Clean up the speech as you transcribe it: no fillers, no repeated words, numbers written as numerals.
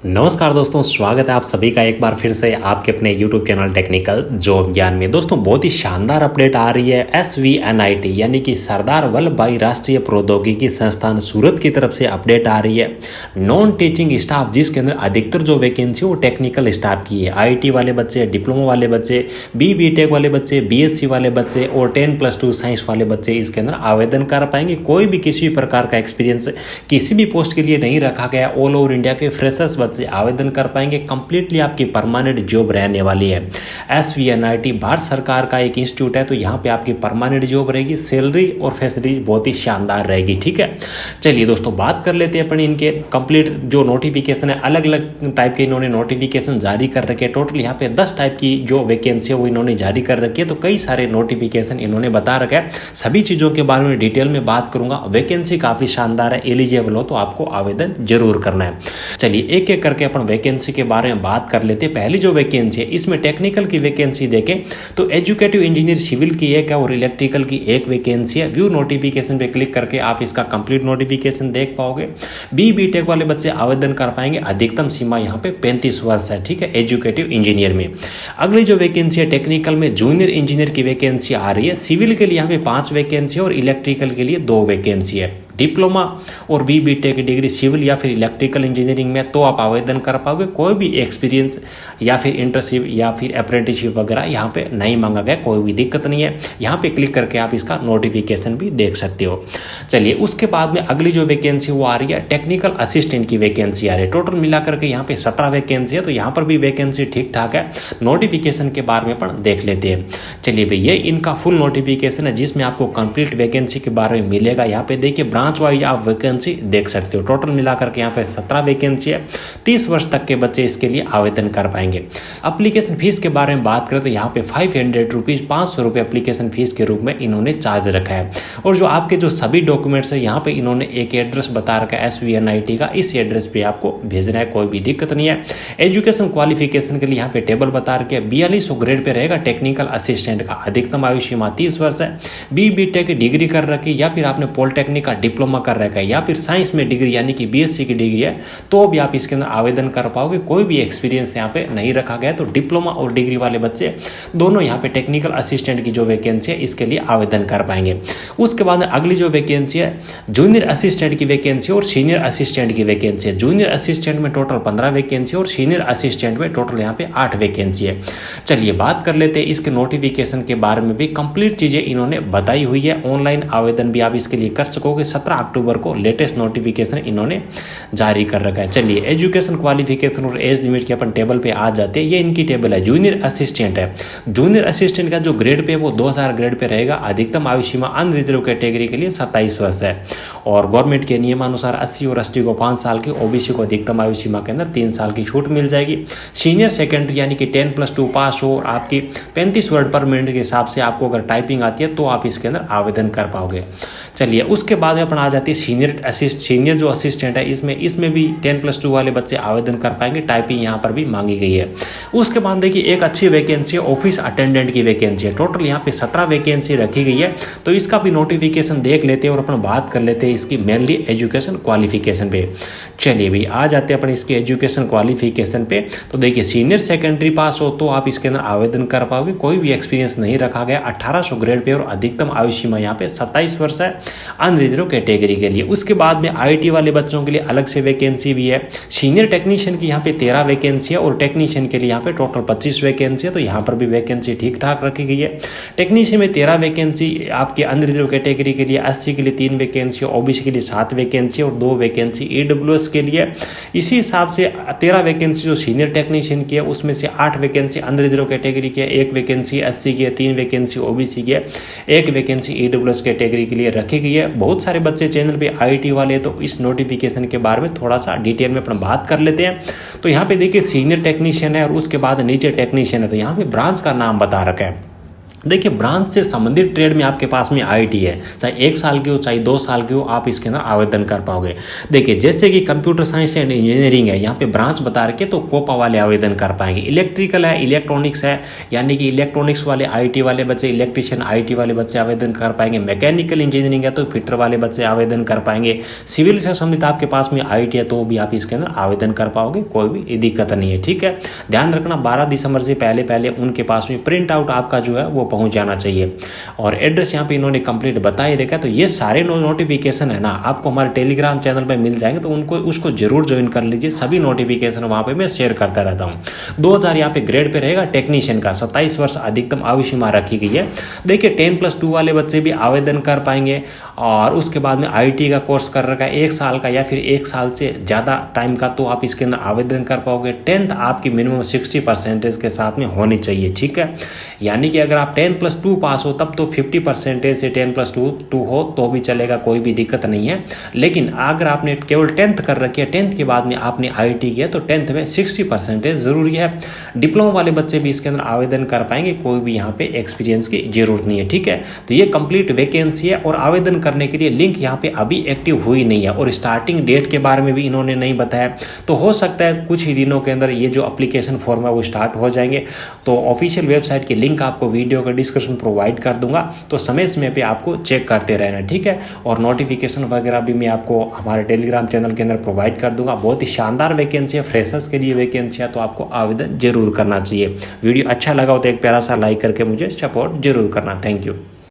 नमस्कार दोस्तों, स्वागत है आप सभी का एक बार फिर से आपके अपने YouTube चैनल टेक्निकल जॉब ज्ञान में। दोस्तों बहुत ही शानदार अपडेट आ रही है SVNIT यानी कि सरदार वल्लभ भाई राष्ट्रीय प्रौद्योगिकी संस्थान सूरत की तरफ से अपडेट आ रही है। नॉन टीचिंग स्टाफ जिसके अंदर अधिकतर जो वैकेंसी वो टेक्निकल स्टाफ की है। IT वाले बच्चे, डिप्लोमा वाले बच्चे, BTech वाले बच्चे, BSc वाले बच्चे और 10+2 साइंस वाले बच्चे इसके अंदर आवेदन कर पाएंगे। कोई भी किसी प्रकार का एक्सपीरियंस किसी भी पोस्ट के लिए नहीं रखा गया। ऑल ओवर इंडिया के फ्रेशर्स से आवेदन कर पाएंगे। कंप्लीटली आपकी परमानेंट जॉब रहने वाली है। SVNIT भारत सरकार का एक इंस्टीट्यूट है, तो यहाँ पे आपकी परमानेंट जॉब रहेगी। सैलरी और फैसिलिटी बहुत ही शानदार रहेगी। ठीक है, चलिए दोस्तों बात कर लेते हैं अपन इनके कंप्लीट जो नोटिफिकेशन है। अलग अलग टाइप के इन्होंने नोटिफिकेशन जारी कर रखे हैं। टोटल यहाँ पे 10 टाइप की जो वैकेंसी है वो इन्होंने जारी कर रखी है। तो कई सारे नोटिफिकेशन इन्होंने बता रखा है। सभी चीज़ों के बारे में डिटेल में बात करूंगा। वैकेंसी काफ़ी शानदार है। एलिजिबल हो तो आपको आवेदन जरूर करना है। चलिए एक एक करके अपन वैकेंसी के बारे में बात कर लेते हैं। पहली जो वैकेंसी है इसमें टेक्निकल की वैकेंसी देखें तो एजुकेटिव इंजीनियर सिविल की एक है और इलेक्ट्रिकल की एक वैकेंसी है। व्यू नोटिफिकेशन पे क्लिक करके आप इसका कंप्लीट नोटिफिकेशन देख पाओगे। BTech वाले बच्चे आवेदन कर पाएंगे। अधिकतम सीमा यहाँ पे 35 वर्ष है। ठीक है, एजुकेटिव इंजीनियर में। अगली जो वैकेंसी है टेक्निकल में जूनियर इंजीनियर की वैकेंसी आ रही है। सिविल के लिए यहाँ पे 5 वैकेंसी और इलेक्ट्रिकल के लिए 2 वैकेंसी है। डिप्लोमा और BTech की डिग्री सिविल या फिर इलेक्ट्रिकल इंजीनियरिंग में तो आप आवेदन कर पाओगे। कोई भी एक्सपीरियंस या फिर इंटर्नशिप या फिर अप्रेंटिसशिप वगैरह यहाँ पे नहीं मांगा गया। कोई भी दिक्कत नहीं है। यहाँ पे क्लिक करके आप इसका नोटिफिकेशन भी देख सकते हो। चलिए उसके बाद में अगली जो वैकेंसी वो आ रही है टेक्निकल असिस्टेंट की वैकेंसी आ रही है। टोटल मिला करके यहाँ पे 17 वैकेंसी है। तो यहाँ पर भी वैकेंसी ठीक ठाक है। नोटिफिकेशन के बारे में अपन देख लेते हैं। चलिए भाई ये इनका फुल नोटिफिकेशन है जिसमें आपको कंप्लीट वैकेंसी के बारे में मिलेगा। यहाँ पे देखिए ब्रांच वाइज आप वैकेंसी देख सकते हो। टोटल मिलाकर के यहाँ पे 17 वैकेंसी है। 30 वर्ष तक के बच्चे इसके लिए आवेदन कर पाएंगे। एप्लीकेशन फीस के बारे में बात करें तो यहाँ पे 500 रुपीज 500 रुपये एप्लीकेशन फीस के रूप में इन्होंने चार्ज रखा है। और जो आपके जो सभी डॉक्यूमेंट्स है यहाँ पे इन्होंने एक एड्रेस बता रखा है SVNIT का। इस एड्रेस पे आपको भेजना है। कोई भी दिक्कत नहीं है। एजुकेशन क्वालिफिकेशन के लिए यहाँ पे टेबल बता रखे है। 4200 ग्रेड पे रहेगा टेक्निकल असिस्टेंट का। अधिकतम आयु सीमा 30 वर्ष है। BTech की डिग्री कर रखी या फिर आपने पॉलिटेक्निक का डिप्लोमा कर रखा है या फिर साइंस में डिग्री यानी कि BSc की डिग्री है तो भी आप इसके अंदर आवेदन कर पाओगे। कोई भी एक्सपीरियंस यहाँ पे नहीं रखा गया। तो डिप्लोमा और डिग्री वाले बच्चे दोनों यहाँ पे टेक्निकल असिस्टेंट की जो वैकेंसी है इसके लिए आवेदन कर पाएंगे। उसके बाद अगली जो वैकेंसी है जूनियर असिस्टेंट की वैकेंसी और सीनियर असिस्टेंट की वैकेंसी है। जूनियर असिस्टेंट में टोटल 15 वैकेंसी और सीनियर असिस्टेंट में टोटल यहाँ पे 8 वैकेंसी है। चलिए बात कर लेते हैं इसके नोटिफिकेशन के बारे में भी। कंप्लीट चीजें इन्होंने बताई हुई है। ऑनलाइन आवेदन भी आप इसके लिए कर सकोगे। 17 अक्टूबर को लेटेस्ट नोटिफिकेशन इन्होंने जारी कर रखा है। चलिए एजुकेशन क्वालिफिकेशन और एज लिमिट के अपन टेबल पे आ जाते हैं। ये इनकी टेबल है। जूनियर असिस्टेंट है। जूनियर असिस्टेंट का जो ग्रेड पे वो 2000 ग्रेड पे रहेगा। अधिकतम आयु सीमा अनरिजर्व कैटेगरी के लिए 27 वर्ष है और गवर्नमेंट के नियमानुसार 80 और ST को 5 साल की, OBC को अधिकतम आयु सीमा के अंदर 3 साल की छूट मिल जाएगी। सीनियर सेकेंडरी यानी कि 10+2 पास हो और आपकी 35 वर्ड पर मिनट के हिसाब से आपको अगर टाइपिंग आती है तो आप इसके अंदर आवेदन कर पाओगे। चलिए उसके बाद अपन आ जाती है सीनियर जो असिस्टेंट है इसमें भी 10+2 वाले बच्चे आवेदन कर पाएंगे। टाइपिंग यहाँ पर भी मांगी गई है। उसके बाद देखिए एक अच्छी वैकेंसी है ऑफिस अटेंडेंट की वैकेंसी है। टोटल यहाँ पे 17 वैकेंसी रखी गई है। तो इसका भी नोटिफिकेशन देख लेते हैं और अपन बात कर लेते हैं इसकी मेनली एजुकेशन क्वालिफिकेशन पे। चलिए भाई आ जाते हैं अपन इसके एजुकेशन क्वालिफिकेशन पे। तो देखिए सीनियर सेकेंडरी पास हो तो आप इसके अंदर आवेदन कर पाओगे। कोई भी एक्सपीरियंस नहीं रखा गया। 1800 ग्रेड पे और अधिकतम आयु सीमा यहाँ पे 27 वर्ष है अनरिजर्व कैटेगरी के लिए। उसके बाद में IT वाले बच्चों के लिए अलग से वैकेंसी भी है। सीनियर टेक्नीशियन की यहाँ पे 13 वैकेंसी है और टेक्नीशियन के लिए यहाँ पे टोटल 25 वैकेंसी है। तो यहाँ पर भी वैकेंसी ठीक ठाक रखी गई है। टेक्नीशियन में 13 वैकेंसी आपके अनरिजर्व कैटेगरी के लिए, SC के लिए 3 वैकेंसी, OBC के लिए 7 वैकेंसी और 2 वैकेंसी EWS के लिए। इसी हिसाब से 13 वैकेंसी जो सीनियर टेक्नीशियन की है उसमें से 8 वैकेंसी अनरिजर्व कैटेगरी की है, 1 वैकेंसी SC की है, 3 वैकेंसी OBC की है, 1 वैकेंसी EWS कैटेगरी के लिए रखी गई है। बहुत सारे बच्चे चैनल पे IT वाले तो इस नोटिफिकेशन के बारे में थोड़ा सा डिटेल में अपन बात कर लेते हैं। तो यहाँ पे देखिए सीनियर टेक्नीशियन है और उसके बाद नीचे टेक्नीशियन है। तो यहाँ पे ब्रांच का नाम बता रखा है। देखिए ब्रांच से संबंधित ट्रेड में आपके पास में आईटी है, चाहे 1 साल की हो चाहे 2 साल की हो, आप इसके अंदर आवेदन कर पाओगे। देखिए जैसे कि कंप्यूटर साइंस एंड इंजीनियरिंग है, यहाँ पे ब्रांच बता रखे तो कोपा वाले आवेदन कर पाएंगे। इलेक्ट्रिकल है, इलेक्ट्रॉनिक्स है, यानी कि इलेक्ट्रॉनिक्स वाले आईटी वाले बच्चे, इलेक्ट्रिशियन आईटी वाले बच्चे आवेदन कर पाएंगे। मैकेनिकल इंजीनियरिंग है तो फिटर वाले बच्चे आवेदन कर पाएंगे। सिविल से संबंधित आपके पास में आईटी है तो भी आप इसके अंदर आवेदन कर पाओगे, कोई भी दिक्कत नहीं है। ठीक है, ध्यान रखना 12 दिसंबर से पहले पहले उनके पास में प्रिंट आउट आपका जो है वो पहुंच जाना चाहिए। और एड्रेस यहाँ पे इन्होंने कंप्लीट बता ही रखा है। तो ये सारे नोटिफिकेशन है ना आपको हमारे टेलीग्राम चैनल पे मिल जाएंगे, तो उनको उसको जरूर ज्वाइन कर लीजिए। सभी नोटिफिकेशन वहाँ पे मैं शेयर करता रहता हूँ। 2000 यहाँ पे ग्रेड पे रहेगा टेक्नीशियन का, 27 वर्ष अधिकतम आयु सीमा रखी गई है। देखिए 10+2 वाले बच्चे भी आवेदन कर पाएंगे। और उसके बाद में आईटी का कोर्स कर रखा है 1 साल का या फिर 1 साल से ज़्यादा टाइम का, तो आप इसके अंदर आवेदन कर पाओगे। 10th आपकी मिनिमम 60% के साथ में होनी चाहिए। ठीक है, यानी कि अगर आप 10+2 पास हो तब तो 50% से 10+2 हो तो भी चलेगा, कोई भी दिक्कत नहीं है। लेकिन अगर आपने केवल 10th कर रखी है, 10th के बाद में आपने आईटी किया तो 10th में 60% ज़रूरी है। डिप्लोमा वाले बच्चे भी इसके अंदर आवेदन कर पाएंगे, कोई भी यहाँ पे एक्सपीरियंस की जरूरत नहीं है। ठीक है, तो ये कंप्लीट वैकेंसी है और आवेदन करने के लिए लिंक यहाँ पे अभी एक्टिव हुई नहीं है। और स्टार्टिंग डेट के बारे में भी इन्होंने नहीं बताया, तो हो सकता है कुछ ही दिनों के अंदर ये जो एप्लीकेशन फॉर्म है वो स्टार्ट हो जाएंगे। तो ऑफिशियल वेबसाइट की लिंक आपको वीडियो का डिस्क्रिप्शन प्रोवाइड कर दूंगा, तो समय समय पे आपको चेक करते रहना। ठीक है, और नोटिफिकेशन वगैरह भी मैं आपको हमारे टेलीग्राम चैनल के अंदर प्रोवाइड कर दूंगा। बहुत ही शानदार वैकेंसी है, फ्रेशर्स के लिए वैकेंसी है, तो आपको आवेदन जरूर करना चाहिए। वीडियो अच्छा लगा हो तो एक प्यारा सा लाइक करके मुझे सपोर्ट जरूर करना। Thank you.